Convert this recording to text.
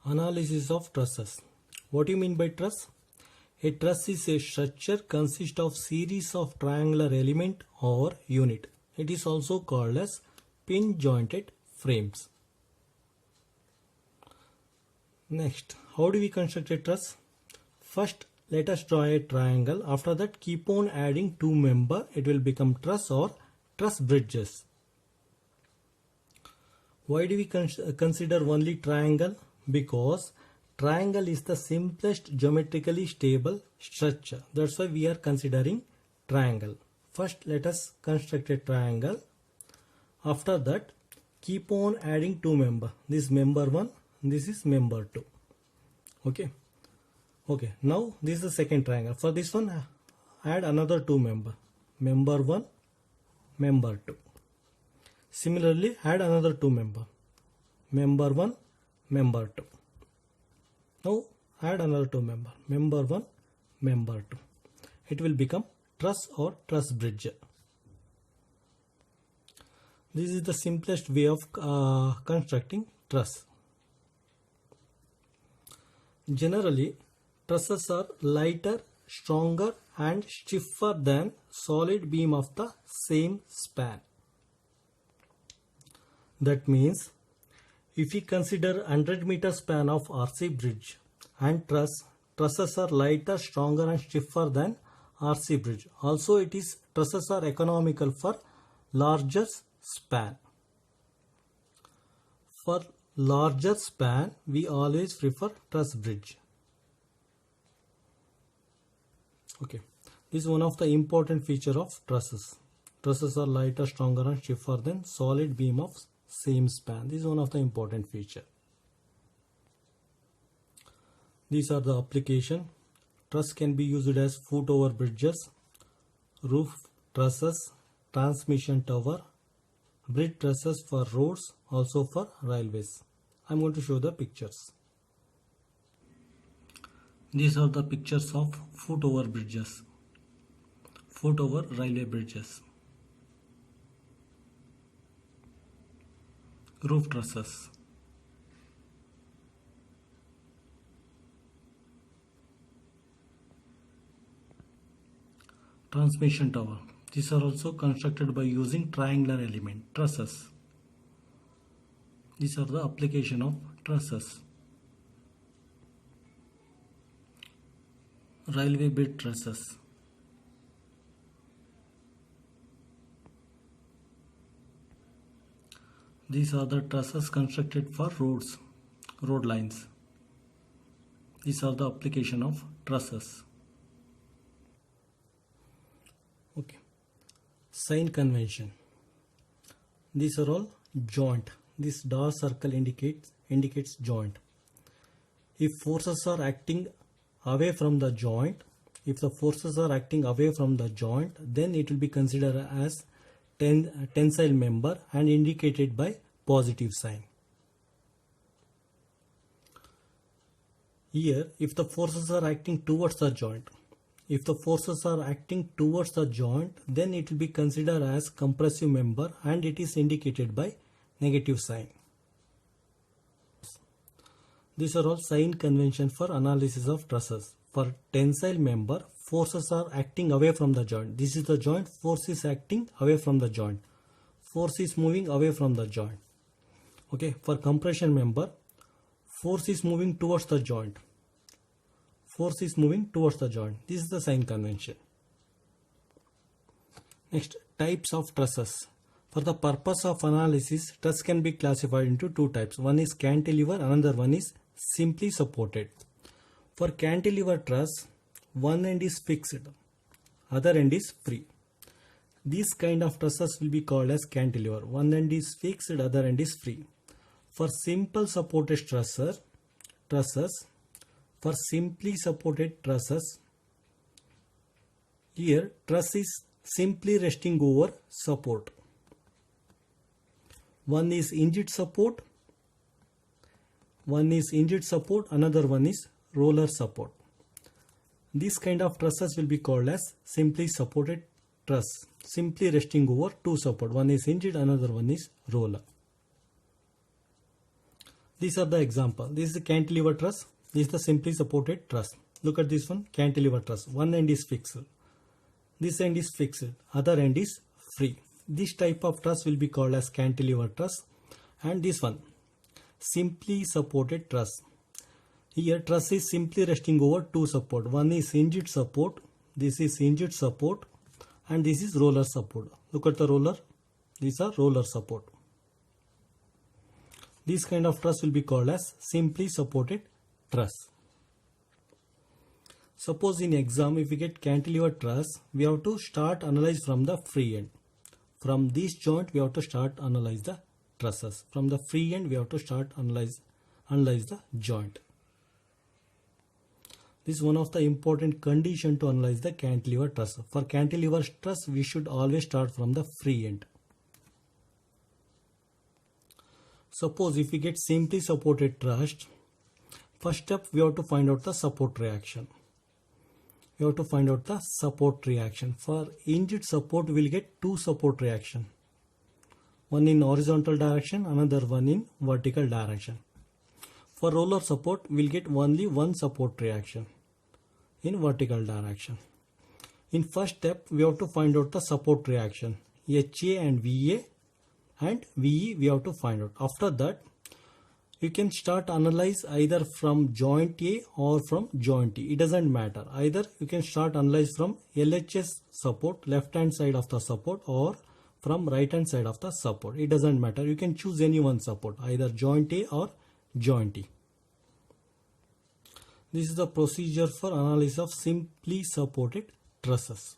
Analysis of trusses. What do you mean by truss? A truss is a structure consists of series of triangular element or unit. It is also called as pin jointed frames. Next, how do we construct a truss? First, let us draw a triangle. After that, keep on adding two members. It will become truss or truss bridges. Why do we consider only triangle? Because triangle is the simplest geometrically stable structure. That's why we are considering triangle. First, let us construct a triangle. After that, keep on adding two members. This member 1, this is member 2. Okay. Now this is the second triangle. For this one, add another two members. Member 1, member 2. Similarly, add another two members. Member 1, member 2. Now add another two members. Member 1, member 2. It will become truss or truss bridge. This is the simplest way of constructing truss. Generally, trusses are lighter, stronger and stiffer than solid beam of the same span. That means, if we consider 100 meter span of RC bridge and trusses are lighter, stronger and stiffer than RC bridge. Also, trusses are economical for larger span. For larger span, we always prefer truss bridge. Okay, this is one of the important feature of trusses. Trusses are lighter, stronger and stiffer than solid beam of same span. This is one of the important feature. These are the application. Truss can be used as foot over bridges, roof trusses, transmission tower, bridge trusses for roads, also for railways. I am going to show the pictures. These are the pictures of foot over bridges, foot over railway bridges, roof trusses, transmission tower. These are also constructed by using triangular element, trusses. These are the application of trusses. Railway bed trusses. These are the trusses constructed for roads, road lines. These are the application of trusses. Okay. Sign convention. These are all joint. This dark circle indicates joint. If forces are acting away from the joint, then it will be considered as tensile member and indicated by positive sign. Here, if the forces are acting towards the joint, then it will be considered as compressive member and it is indicated by negative sign. These are all sign convention for analysis of trusses. For tensile member, forces are acting away from the joint. This is the joint, force is acting away from the joint. Force is moving away from the joint. Okay, for compression member, force is moving towards the joint. This is the sign convention. Next, types of trusses. For the purpose of analysis, truss can be classified into two types. One is cantilever, another one is simply supported. For cantilever truss, one end is fixed, other end is free. These kind of trusses will be called as cantilever. One end is fixed, other end is free. For simple supported trusses, here truss is simply resting over support. One is hinged support, another one is roller support. This kind of trusses will be called as simply supported truss, simply resting over two support. One is hinged, another one is roller. These are the example. This is the cantilever truss. This is the simply supported truss. Look at this one, cantilever truss. One end is fixed. This end is fixed. Other end is free. This type of truss will be called as cantilever truss. And this one, simply supported truss. Here truss is simply resting over two support. One is hinged support. This is hinged support. And this is roller support. Look at the roller. These are roller support. This kind of truss will be called as simply supported truss. Suppose in exam, if we get cantilever truss, we have to start analyze from the free end. From this joint, we have to start analyze the trusses. From the free end, we have to start analyze the joint. This is one of the important condition to analyze the cantilever truss. For cantilever truss, we should always start from the free end. Suppose if we get simply supported truss, first step we have to find out the support reaction. We have to find out the support reaction. For hinged support, we will get two support reaction. One in horizontal direction, another one in vertical direction. For roller support, we will get only one support reaction in vertical direction. In first step, we have to find out the support reaction. HA and VA and VE we have to find out. After that, you can start analyze either from joint A or from joint E. It doesn't matter. Either you can start analyze from LHS support, left hand side of the support, or from right hand side of the support. It doesn't matter. You can choose any one support, either joint A or joint E. This is the procedure for analysis of simply supported trusses.